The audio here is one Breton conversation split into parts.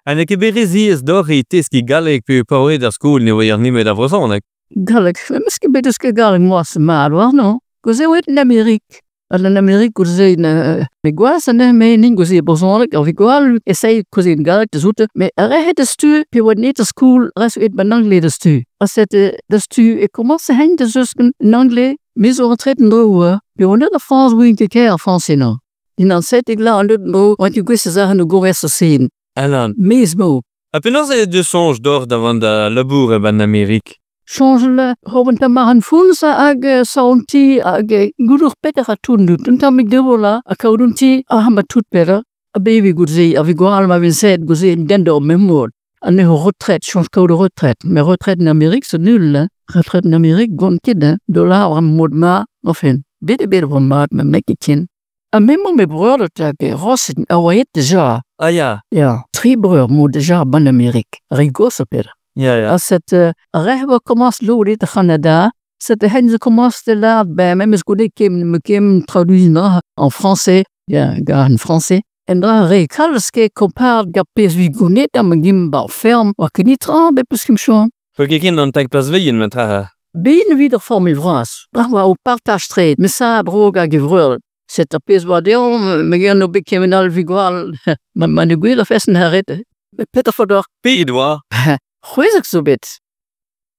En ik heb is door iets die galek per poe der school nu weer niet meer dat was Galek, misschien bij dus galek was maar wel no. Goze uit in Amerik. In Amerik goze in Miguas en mening goze bezoek of igual essay goze in galek te zoeten. Maar er het stu pe wat niet de school res uit benangle de stu. Als het de stu ik commence heen de zusken in anglais mais on retraite no. Pe on de France oui que en français no. In dan zet ik la en no wat je goze zeggen no go rest zien. En dan Mesmo. heb je nog de songe door van de labour van Amerik? Change hoben ta mahan funsa ag saunti ag guru peta hatundu tunta mi debola akaudunti ahama tut pera a baby gudzi avigual ma vinset gudzi dendo memor ane retraite change code retraite mais retraite en Amérique c'est nul retraite en Amérique gon kid dollar modma enfin bede von mat me mekikin a memo me brother tak rosin await déjà Ah ja. ja tri breur mo déjà ban Amérique rigos pera. Ja. Als het rechtbe commence lori te Canada, c'est hen commence de là, ben même ce que me traduit en français, ja, gar en français. En dan recalske compare gapes wie gonet am gim ba ferm, wa kenitra be prescription. Voor kijken dan tak pas wien met haar. Bien wieder formule France. Bravo au partage trade, mais ça broga gevrul. C'est a pes wa deon, me gen no bekemenal vigual, man de guila festen herrete. Peter Fodor. Pedwa. Goeie ik zo bit.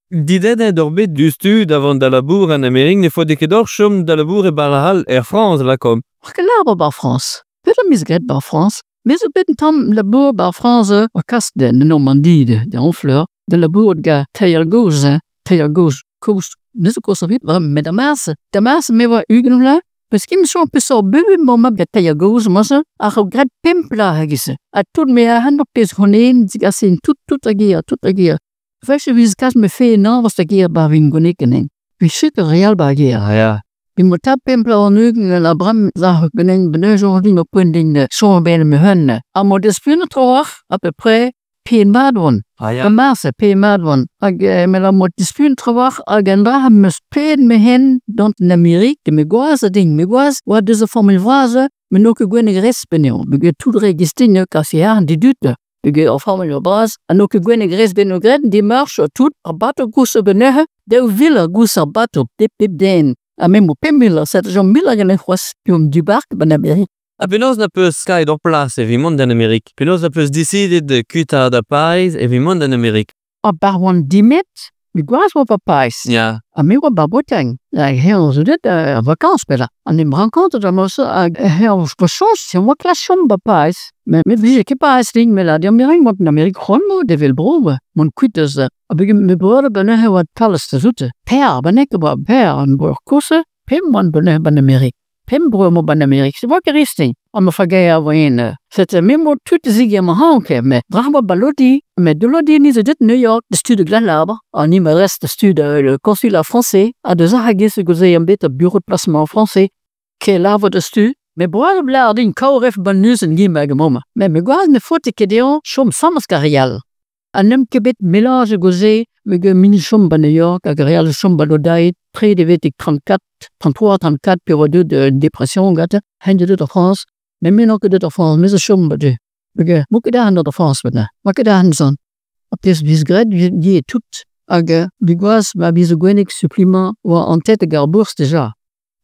Die dede dorbit du stu davant de labour en Amerik ne faut que dor chum de labour e barahal Air France la kom. Gelabo ba France. Peter misgret ba France. Mais op bit tam labour ba France o kast de Normandie de Honfleur. De labour ga taille gauche, coast. Niso ko so vite mais de masse me wa ugenula. Parce qu'il me sont peu so bebe moment de taille gauche moi ça a regret pimpla hagise. A tout me a hand op pes honen zigasin tout agia. Wees wie kas me fe na was agia ba vingonekenen. Wie shit real ba agia. Ja. Wie moet tap pimpla on ugen la bram za genen beneu aujourd'hui me point din so ben me hunne. A mo dispune troach à peu près pen madon. Ah ja. De masse pen madon. Ag me la mo dispune troach agenda me speden me hen dans l'Amérique de me goise ding me goise wat de ze formule phrase me no que gwen respenio. Me tout registrine kasiar di dute. Bege of formule bras an no que gwen resbenogret di marche tout a bato gouse benehe de villa gouse bato dip den. A même pemila cette jom mila gene khwas pium du barque ben Amerique. A penaos na peus sky door place e vi mond en Amerik. Penaos na peus decide de kuta da pais e vi mond en Amerik. A bar wan dimet, mi gwas wa papais. Ja. A mi wa bar Bretagne. La heel zo dit vacances pela. An im rencontre da mo a heel spachons si wa clashon papais. Mais vi ke pas ding me la di Amerik wat en Amerik homo de vil brobe. Mon kuites a bege me brode benehe wat alles te zoete. Per beneke ba per an bor kosse, pem wan benehe ban Amerik. Pem bro mo ban Amerik. Se wa geristing. On me fagaya wayne. C'était même tout zigi ma hanke me. Bravo balodi, mais de lodi ni de New York, de stude Glenarbre, en il me reste stude le consulat français à de zahagi se goze yambet a bureau de placement français. Que l'arbre de stu, mais boire blarding kauref bonus en gimag moma. Mais me goaz ne faut que deon chom samaskarial. Anem kebet mélange goze, me ge mini chom ban New York, agréal chom balodai, près de vétic 34, 33, 34, période de dépression gata, hende de France. Mais maintenant que de France, mais je chum bade. Bege, moeke daar naar de France bade. Moeke daar zon. Op des visgred die tout. Age, bigwas ma bisogwenik supplément ou en tête garbours déjà.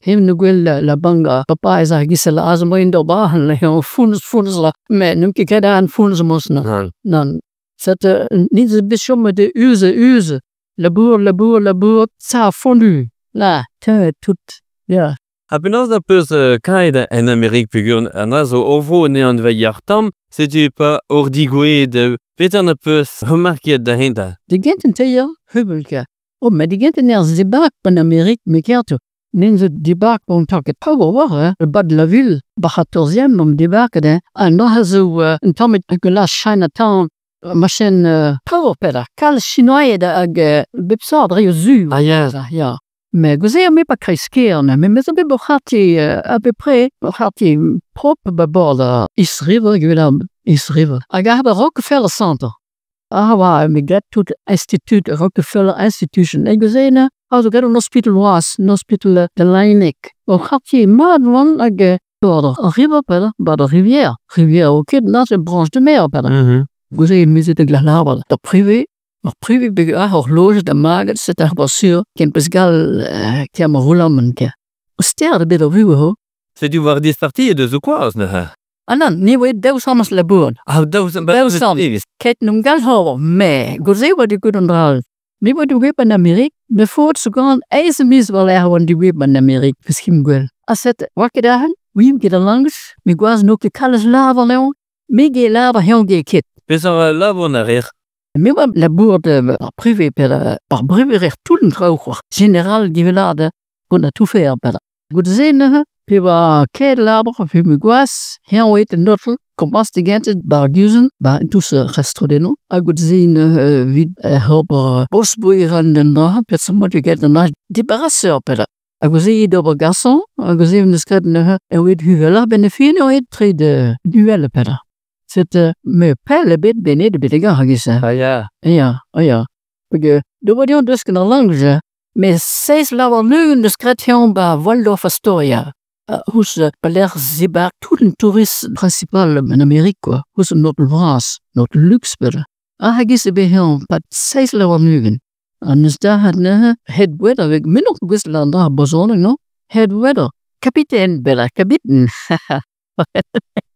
Hem no gwel la banga papa is a gisela azmo in do ba han le funs la. Mais num ki kada an funs mos na. Non. C'est ni de bichom de use. Labour, ça a fondu. Là, tout. Ja. A penaos na peus kaide en Amerik figuren an azo ovo ne an ve yartam, se tu pas ordigwe de peter na peus remarkiet dahinter. De genten teier hubelke. Maar die genten er debark ban Amerik me kerto. Nen ze debark bon taket power war, le bas de la ville, ba 14e om debark de. An no hazo un tamet gelas Chinatown, machine power peda. Kal chinois da ag bepsa dre zu. Ah ja. Mais goze me pas kreiskerne, mais ça be bohati à peu près, bohati propre babord is river. Aga ba Rockefeller Center. Ah wa, me get tout institut Rockefeller Institution. E goze na, also get un hospital de Leinik. Bohati madwan ag border river pela, ba de rivière. Rivière ok, dat is branche de mer pela. Gozé mise de glanar da privé. Maar privé bega horloge da magat set ar basur ken pesgal ki am roulamen ke. Ster de bit vuhe ho. C'est du voir des parties de quoi ne? Anan ni we deus hamas labour. Ah, deus Ket num gal ho me gozé wat di good andral. Mi wat du web an Amerik, me voort so gaan eise mis wel wan di web an Amerik beskim gwel. Aset wakke dagen, wiem get langs, mi gwas no ke kalles lava leon, mi ge lava heel ge kit. Pes ar lavo na rer. Mi wa labour de privé par brevet recht tout droog. Général die velade kon tout faire per. Goed zene, pi wa ke laber of mi gwas, heel wet en notel. Kompas de gente barguzen, ba tous restrodeno. A goed zene vid helper bosboeier an den na, pet so mot get na débarrasseur per. A gozi dober garçon, a gozi ne skred ne wet huvela benefine et tre de duelle per. C'est me pelle bit benede bit gagisa. Ah ja. Ja, ja. Porque do wat yon dus kana lange, mais seis lawer nu de skred yon ba Waldorf Astoria. Hus Baler Zibar tout un touriste principal en Amerik quoi. Hus notre France, notre luxe per. Hagise be yon pat seis lawer nu. En is daar het weather avec minok Wisland daar bezonnen no. Het weather. Kapitein bella, kapitein.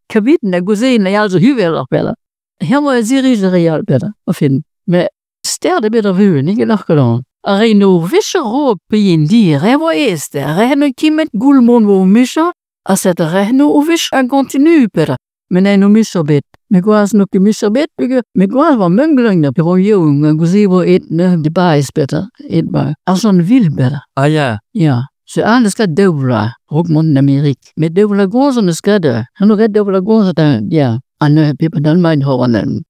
Kabit na gozé na yalzo huvel appella. Helemaal zirisch de real bella. Of in. Maar sterde bij de vuhe, niet gedacht gedaan. Er no visser rook pijn die rewa is. Er no kimet gulmon wo misha. As het no vish en continu per. Men no misha bit. Me gwas no ki misha bit. Me gwas van mungeling na pero jong. Gozé wo eet ne de baas beter. Eet ba. Als een wil beter. Ah ja. Ja. Se alles gaat devla, ook mon in Amerik. Met devla goza ne skade. En nog devla goza dan, ja. En people dan mijn horen en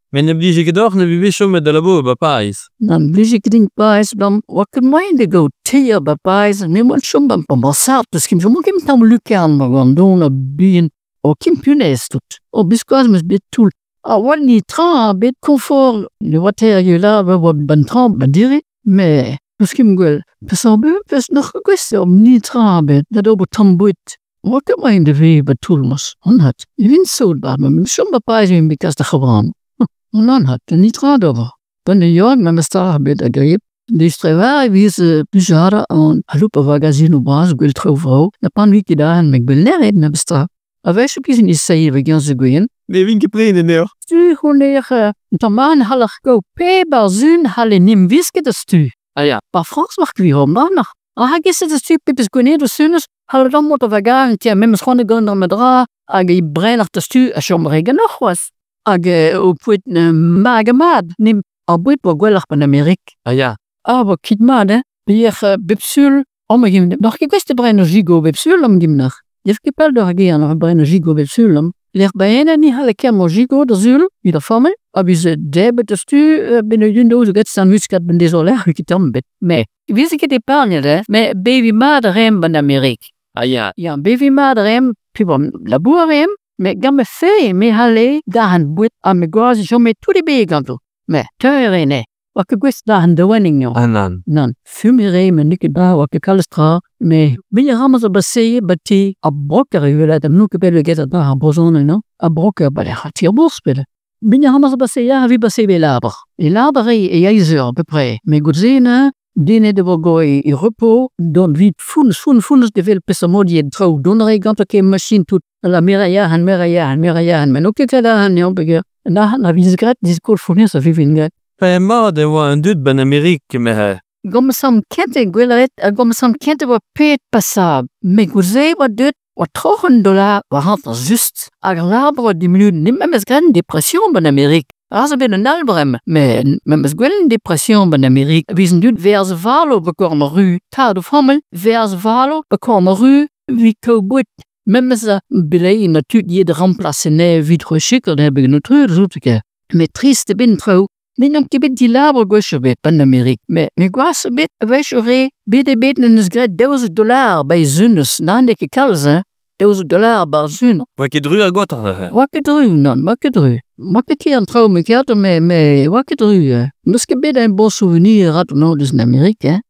Men ne blige gedacht ne wie schon met de labo bapais. dan blige geding pais dan wat kan mijn go tia bapais en me wat schon bam passat, dus kim schon kim tam lukan maar dan bien o kim punes tot. O bisquas mes bit tout. Wat niet tra bit confort. Le water je là wat ban tram badiri, mais Misschien wel, persoonlijk is nog een kwestie om niet te hebben dat over tambuit. Wat kan mij in de wee bedoelmas? Onhat. Je vindt zo dat maar misschien bepaald zijn because de gewoon. Onhat. Niet raad over. Dan de jaren met mijn star hebben agreep. Die strevaar wie ze bijzonder aan lopen magazine op baas wil trouwen. Na pan wiki daar en ik wil leren met star. Wij zoeken niet zeggen we gaan ze gaan. Nee, winke prenen neer. Stu gewoon leren. Dan man halig go peba zun halle nim wiske de stu. Ah ja. Par France mag wie hom dan nog. Hagis het stu pipes goné de sunus. Hal dan moet we gaan. Tja, met schone gaan dan met dra. Ag breiner de stu a chomrege nog was. Ag op put magemad nim abut bo gwelach van Amerik. Ah ja. Aber kidmade. Bier bipsul. Om gim nog ik wist de breiner gigo bipsul om gim nog. Je kipel de hagi aan breiner gigo bipsul. Leg bijna niet halle kemo gigo de zul. Wie de famel. Abi ze debet de stu binnen jundo zo get staan muskat ben désolé ik tam bit. Mais wist ik het épargne mais baby maderem van Amerik. Ah ja. Ja, baby maderem pibom labourem. Mais gamme fei me halle dahan buit a me goaz jo me tout de beganto. Mais teure ne. Wat ik wist dahan de winning no. Anan. Nan fumere me nikke da wat ik kalstra. Mais bin je ramaz baseye bati a brokker je de nuke belle get da a bozone no. A brokker ba de hatir borspele. Bin je ramaz baseye wie baseye laber. E laber e jeizer à peu près. Mais godzene dine de vogoi i repos don vit funs de vel pesamodi trouw donre gant ke machine tout la merayan men ook kada han jo bege. Na wie zgret dis kol fournis sa vivin. Ma de wa un dut ben Amerik me. Gomsam kente gwelret, gomsam kente wa pet passab. Me gozé wat dut wat $30 wa hant just. Ag labre die minuten nim mes gran depression ben Amerik. Als ben een albrem, maar met een depressie in Amerika. We zijn nu verse valo bekomen ru. Taal of hammel, verse valo bekomen ru. Wie koubut. Met ze belei natuurlijk je de remplace ne vitre schikker hebben genoteerd zoeken. Met trieste bintrouw. Men om kibit die laber gosje bet in Amerika. Maar me was bit weesje bide beten in het $1000 bij zunus. Dan denk ik alles hè. $1000 bij zun. Wat je dru a gotter. Wat je dru non, wat je dru. Wat ik hier aan trouw me kert me wat je dru. Dus ik bid een bon souvenir had nou dus in Amerika.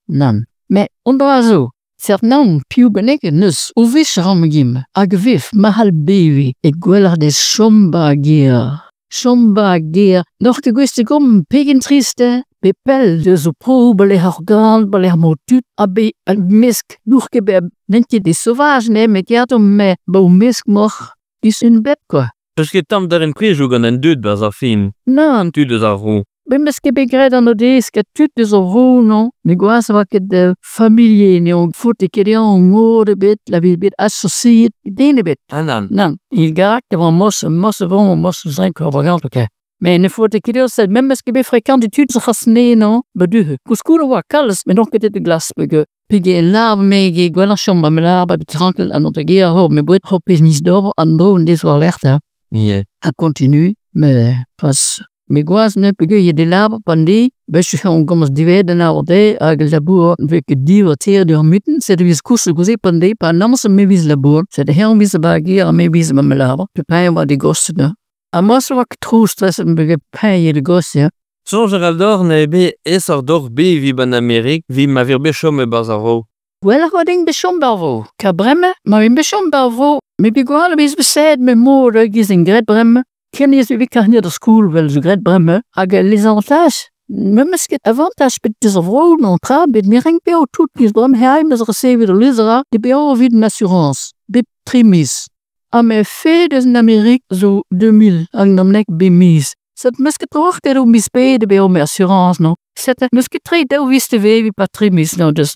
Nan. Maar onder zo. Zet nou piu ben ik nus. Hoe vis ram gim. A gewif mahal baby. Ik wil er de somba gear. chomba gear, nog de guste gom, pegen triste, bepel de zo pro, beleg organ, beleg motut, abe, al misk, nourkebeb, nentje de sauvage, ne, met jatom me, bou misk moch, is een bed, quoi. Dus je tam daar een prejoegen en doet bij zo'n film. Non, Tu dus avro. ben miske begrijp dan de que tu de zo vro, non? Me guas wat de familie, ne, on fout que de on morde bed, la bed associé, dene bed. En dan? Non, il garak de van mosse vron, mosse zijn propaganda, ok. Mais ne faut que de ça, même miske be fréquent études rasné, non? Beduhe. Kuskura wa kalles, mais donc que de glas bege. Pige larve mege, gwella chamba me larve, betrankel an notre guerre, ho, me boet hop is nis d'or, an do, en des alerta. Ja. A continue, mais pas. Me guas ne pige je de larve pandi, besh on gomas divede na ode, ag labour, veke diva tier de mitten, c'est de vis kusse goze pandi, pa namse me vis labour, c'est de heel vis bagier, me vis me larve, pe pain wa de gosse de. A mos wa trou stress, me bege pain de gosse, Zo Geraldor ne be is er doch be wie ben Amerik, wie ma weer be chomme bazaro. Wel wat ding beshom barvo. Ka bremme, ma in beshom barvo, me bigual bis besed me moore gis in gret bremme. Ken is wie kan hier de school wel zo gret bremme. Ag les avantages. Me mesket avantage bit des avro non tra bit me ring pe tout gis bremme heim des receive de lisera de be vid une assurance. Bit trimis. A me fait des en Amerik zo 2000 ang namnek bemis. Cette mesket toch ter mis pe de be assurance non. Cette mesket tre de wiste we wie patrimis non dus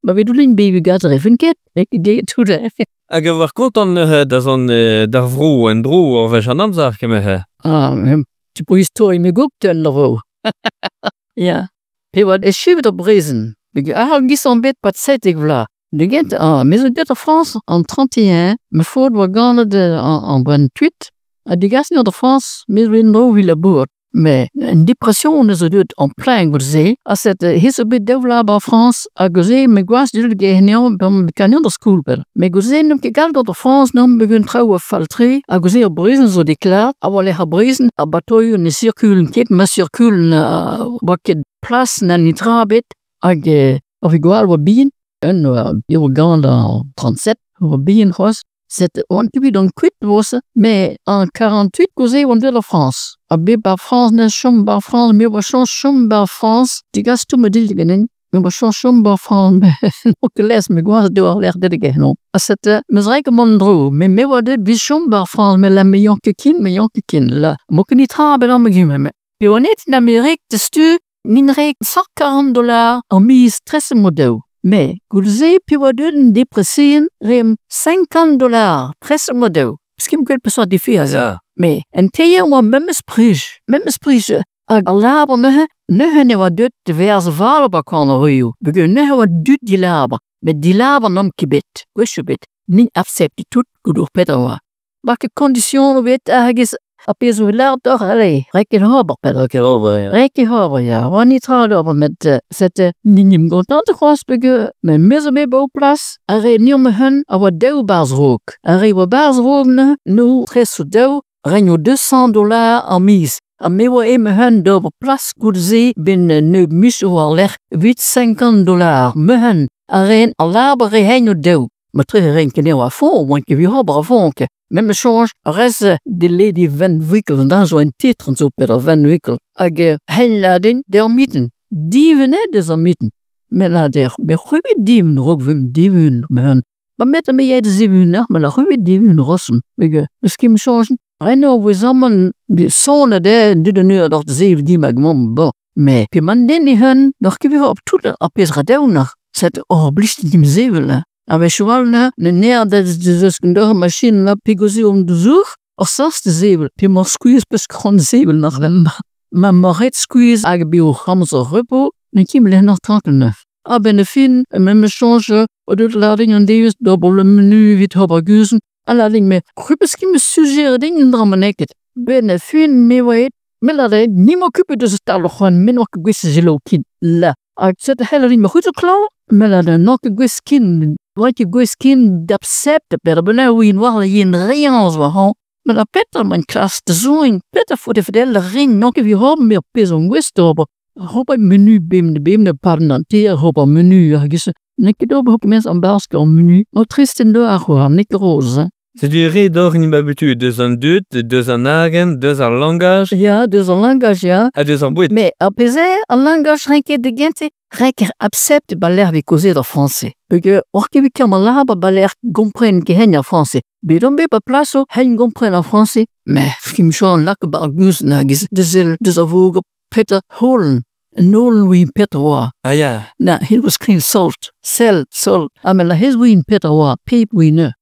maar we doen een baby gaat er even ket. Ik deed het goed. Ag war kontan dat on daar vro en dro of een amzag me he. Tu peux historie me goed ten ro. Ja. Pe wat is chive op brezen. Ik gis on bed pat setig vla. De gent mais dit en France en 31 me faut we gaan de en 28. De gas de France mais we no wie labour. Mais une dépression is het en plein goze. Als het is een beetje developed in France, a goze me guas de gehenion bam canyon de school per. Me goze nem ke gal de France nem begun trouwe faltri, a goze op brisen zo déclare, a wale ha brisen a bateau ne circulen ket, ma circulen waket place na nitrabit, ag of igual wa bien, un Irlande 37, wa bien hos. C'est on tu donc quitte was mais en 48 causé on de la France a be par France ne chom par France mais was chom par France die gas tu me dit genen mais was chom par France ook les me guas door l'air de genen a cette mesrike mondro mais me wa de bi chom par France mais la meilleur que kin la mo que ni tra ben me gime puis on est en Amérique de stu minrek $140 en mise stress modèle. Mais, goulze pi wadun depression rem $50 presque modèle. Ce qui me fait pas de faire ça. Mais, en teye wa même esprit, ag laber ne wa dut diverse valba kan royo. Begun ne wa dut di laber, met di laber nam kibet, gweshubit, ni accepte tout goedoor peter wa. Welke condition wit agis apes we laat toch allee, reke hober, ja. Wanneer trouwde over met zette ninim contant grospege, met mis me bo plas, a re niet me hun, a wat deelbaars rook. A re wat baars rookne, nu tres so deel, renjo $200 en mise. A me wa me hun dober plas goed zee, bin nu miso al leg, wit $50. Me hun, a rein a laber re henjo deel. Maar terug renken heel afval, want je wil hebben afvalken. Met mijn change, rest de lady van wikkel, en dan zo een titren zo per van wikkel. Ag hen laden, der mieten. Dieven net is er mieten. Met laden, met goede dieven, ook van dieven, met hun. Maar met hem jij de 7 nacht, maar goede dieven rossen. Misschien mijn change. En nou, we samen, de zonne daar, die de nu nog de 7 die met mom, bo. Maar, je man den die hun, nog kun je op toeten, op je radel nog. Zet, blist die me 7, aber cheval na ne das andere Maschinen la pigosi de zour of sas de zebel pi mo squeeze bis grand zebel nach dem ma moret squeeze ag bio hamzo repo ne kim le nach Châteauneuf aber ne fin même change ou de lading en deus double menu vit hobergusen allading me kubeski me suggere dingen dramaneket ben fin me wait me lade ni mo kupe de stal gewoon min ook gwisse zelo kin la ik zet de hele me goed klaar me lade nog gwiskin wat je gwiskin d'accepte per benauw in waar je in rians wa maar la petter mijn klas te zoen petter voor de verdelde ring nog even hebben meer pizon wist over hop menu bim de parlementaire hop menu gisse nek dobe hop mes aan baske menu o tristen do agora nek roze C'est du redor in babutu, deux en dut, deux en agen, deux en langage, Ja, dus een langage, ja. à deux en buit. Mais apesar, een langage renke de gente, renke accepte baler vi causer de français. Porque orke vi kama laba baler comprenne que hen français. Bidon be pa plaso, hen comprenne français. Mais, kim schon lak ba gus nagis, de avoge Peter Holen. Nolan wien Peter wa. Ah ja. Na, he was clean salt. Salt. Amela his wien Peter wa, peep wien ne.